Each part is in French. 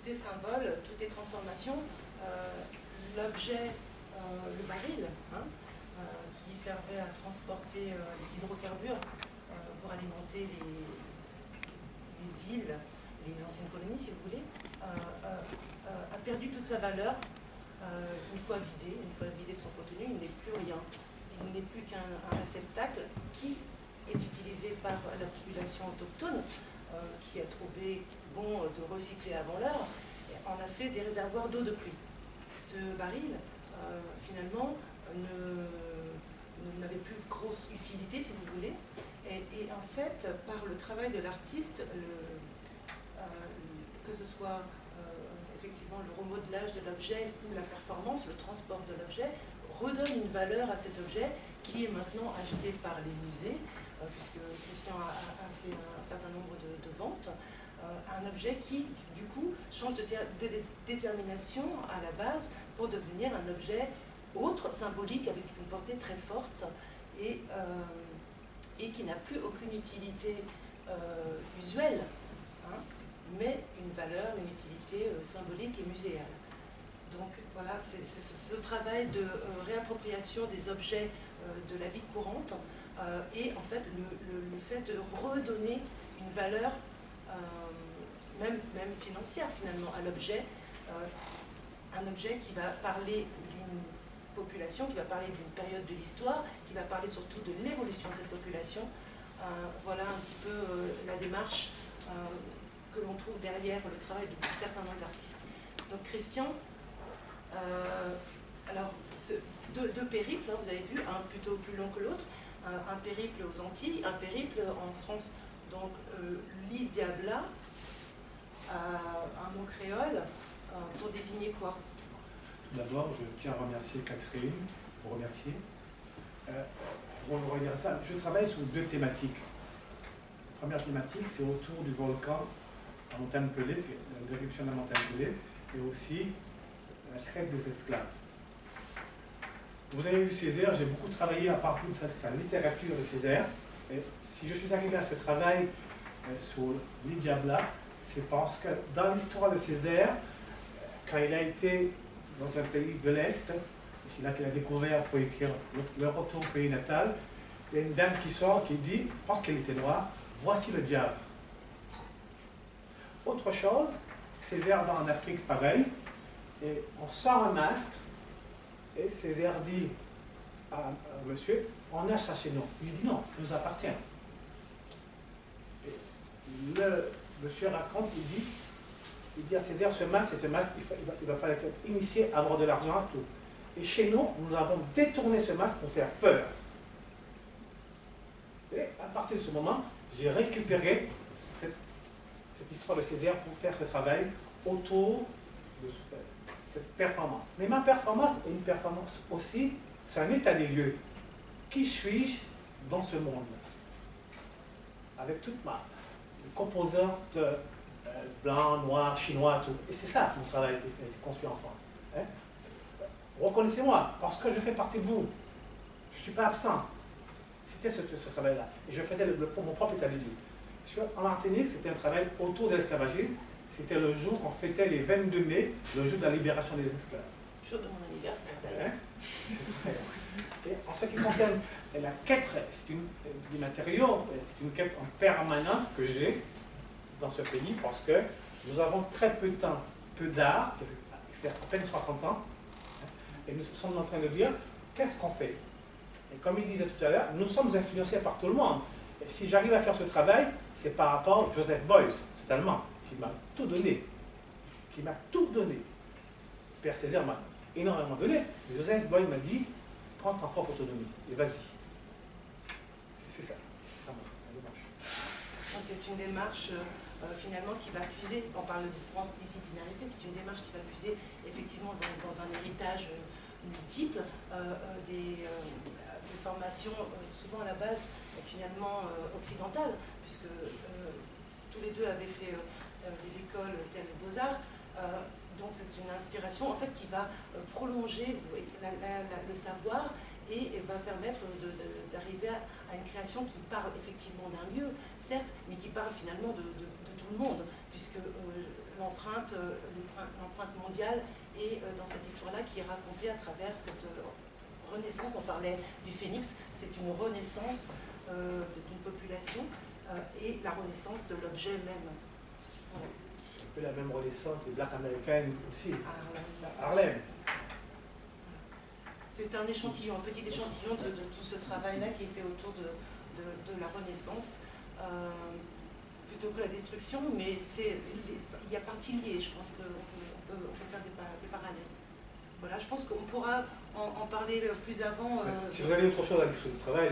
est symbole, tout est transformation. L'objet, le baril, hein, qui servait à transporter les hydrocarbures pour alimenter les îles, les anciennes colonies, si vous voulez, a perdu toute sa valeur une fois vidé de son contenu. Il n'est plus rien. Il n'est plus qu'un réceptacle qui est utilisé par la population autochtone, qui a trouvé bon de recycler avant l'heure, en a fait des réservoirs d'eau de pluie. Ce baril, finalement, n'avait plus de grosse utilité, si vous voulez, et en fait, par le travail de l'artiste, que ce soit effectivement le remodelage de l'objet ou la performance, le transport de l'objet, redonne une valeur à cet objet qui est maintenant acheté par les musées, puisque Christian a fait un certain nombre de ventes, un objet qui, du coup, change de détermination à la base pour devenir un objet autre, symbolique, avec une portée très forte et qui n'a plus aucune utilité visuelle, hein, mais une valeur, une utilité symbolique et muséale. Donc voilà, c'est ce travail de réappropriation des objets de la vie courante et en fait le fait de redonner une valeur même financière finalement à l'objet, un objet qui va parler d'une population, qui va parler d'une période de l'histoire, qui va parler surtout de l'évolution de cette population. Voilà un petit peu la démarche que l'on trouve derrière le travail d'un certain nombre d'artistes. Donc Christian, alors deux périples, hein, vous avez vu, un plutôt plus long que l'autre, un périple aux Antilles, un périple en France. Donc l'idiabla, un mot créole, pour désigner quoi? Tout d'abord, je tiens à remercier Catherine, vous remercier. Pour redire ça, je travaille sur deux thématiques. La première thématique, c'est autour du volcan à Montagne Pelée, l'éruption de la Montagne Pelée, et aussi la traite des esclaves. Vous avez vu Césaire, j'ai beaucoup travaillé à partir de sa littérature de Césaire. Et si je suis arrivé à ce travail sur l'idiabla, c'est parce que dans l'histoire de Césaire, quand il a été dans un pays de l'Est, et c'est là qu'il a découvert pour écrire le retour au pays natal, il y a une dame qui sort qui dit, parce qu'elle était noire, voici le diable. Autre chose, Césaire va en Afrique pareil, et on sort un masque, et Césaire dit à monsieur, on a ça chez nous. Il dit non, ça nous appartient. Et le monsieur raconte, il dit à Césaire, ce masque, c'est un masque, il va falloir être initié, avoir de l'argent, tout. Et chez nous, nous avons détourné ce masque pour faire peur. Et à partir de ce moment, j'ai récupéré cette histoire de Césaire pour faire ce travail autour de cette performance. Mais ma performance est une performance aussi, c'est un état des lieux. Qui suis-je dans ce monde? Avec toute ma composante blanc, noir, chinois, tout. Et c'est ça mon travail a été conçu en France. Hein? Reconnaissez-moi, parce que je fais partie de vous. Je ne suis pas absent. C'était ce travail-là. Et je faisais mon propre état des lieux. En Martinique, c'était un travail autour de l'esclavagisme. C'était le jour qu'on fêtait les 22 mai, le jour de la libération des esclaves. Jour de mon anniversaire. Hein? Et en ce qui concerne la quête des matériaux, c'est une quête en permanence que j'ai dans ce pays parce que nous avons très peu de temps, peu d'art, qui fait à peine 60 ans, et nous sommes en train de dire qu'est-ce qu'on fait? Et comme il disait tout à l'heure, nous sommes influencés par tout le monde. Et si j'arrive à faire ce travail, c'est par rapport à Joseph Beuys, cet Allemand, qui m'a tout donné. Père Césaire m'a énormément donné. Joseph Beuys m'a dit, prends ta propre autonomie et vas-y. C'est ça ma démarche. C'est une démarche finalement qui va puiser, on parle de transdisciplinarité, c'est une démarche qui va puiser effectivement dans un héritage multiple, des formations souvent à la base finalement occidentales, puisque tous les deux avaient fait des écoles telles les Beaux-Arts. Donc c'est une inspiration en fait qui va prolonger le savoir et va permettre d'arriver à une création qui parle effectivement d'un lieu, certes, mais qui parle finalement de tout le monde, puisque l'empreinte mondiale et dans cette histoire-là qui est racontée à travers cette renaissance. On parlait du phénix, c'est une renaissance d'une population et la renaissance de l'objet même. Voilà. C'est un peu la même renaissance des Black Americans aussi, À Harlem. C'est un échantillon, un petit échantillon de tout ce travail-là qui est fait autour de la Renaissance, plutôt que la destruction, mais il y a partie liée, je pense qu'on peut faire des parallèles. Voilà, je pense qu'on pourra en parler plus avant. Si vous avez autre chose à dire sur le travail,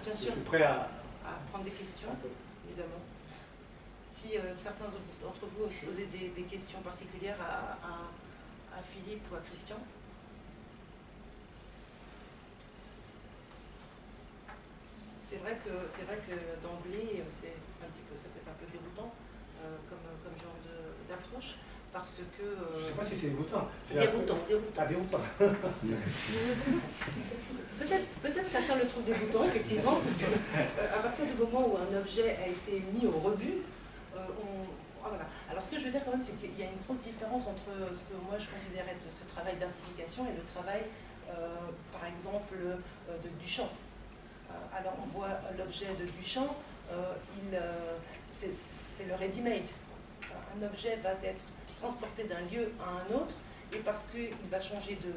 je suis prêt à prendre des questions, évidemment. Si certains d'entre vous ont posé des questions particulières à Philippe ou à Christian. C'est vrai que d'emblée, ça peut être un peu déroutant comme genre d'approche, parce que... je ne sais pas si c'est déroutant. Déroutant. Ah, déroutant. Peut-être certains le trouvent déroutant, effectivement, parce qu'à partir du moment où un objet a été mis au rebut, voilà. Alors ce que je veux dire quand même, c'est qu'il y a une grosse différence entre ce que moi je considère être ce travail d'artification et le travail, par exemple, de Duchamp. Alors on voit l'objet de Duchamp, c'est le ready-made. Un objet va être transporté d'un lieu à un autre, et parce qu'il va changer de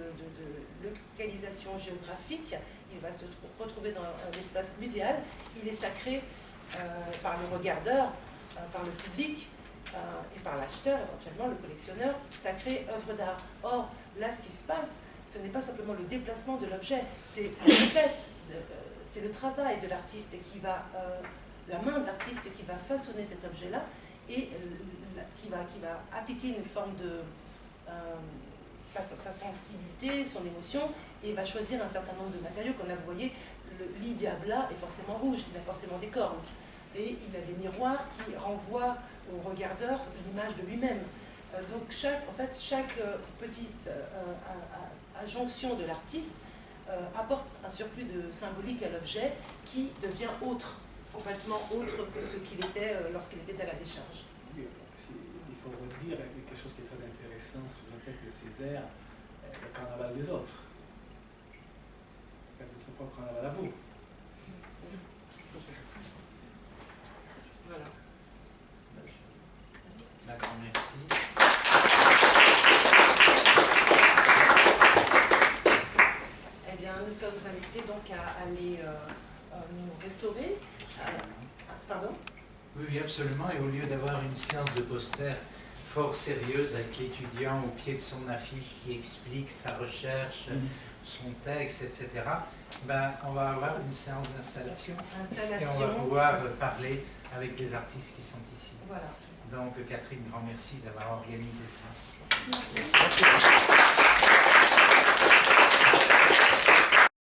localisation géographique, il va se retrouver dans l'espace muséal, il est sacré par le regardeur, par le public, et par l'acheteur, éventuellement le collectionneur, sacré œuvre d'art. Or, là, ce qui se passe, ce n'est pas simplement le déplacement de l'objet, c'est le fait, c'est le travail de l'artiste qui va, la main de l'artiste qui va façonner cet objet-là et qui va appliquer une forme de sa sensibilité, son émotion, et va choisir un certain nombre de matériaux. Comme là, vous voyez, le lit Diabla est forcément rouge, il a forcément des cornes. Et il a des miroirs qui renvoient au regardeur une image de lui-même. Donc chaque petite adjonction de l'artiste apporte un surplus de symbolique à l'objet qui devient autre, complètement autre que ce qu'il était lorsqu'il était à la décharge. Oui, il faut redire quelque chose qui est très intéressant sur le texte de Césaire, le carnaval des autres. Faites votre propre carnaval à vous. Voilà. D'accord, merci. Eh bien, nous sommes invités donc à aller nous restaurer. Pardon ? Oui, absolument. Et au lieu d'avoir une séance de poster fort sérieuse avec l'étudiant au pied de son affiche qui explique sa recherche, son texte, etc., ben, on va avoir une séance d'installation. Et on va pouvoir parler avec les artistes qui sont ici. Voilà. Donc, Catherine, grand merci d'avoir organisé ça. Merci.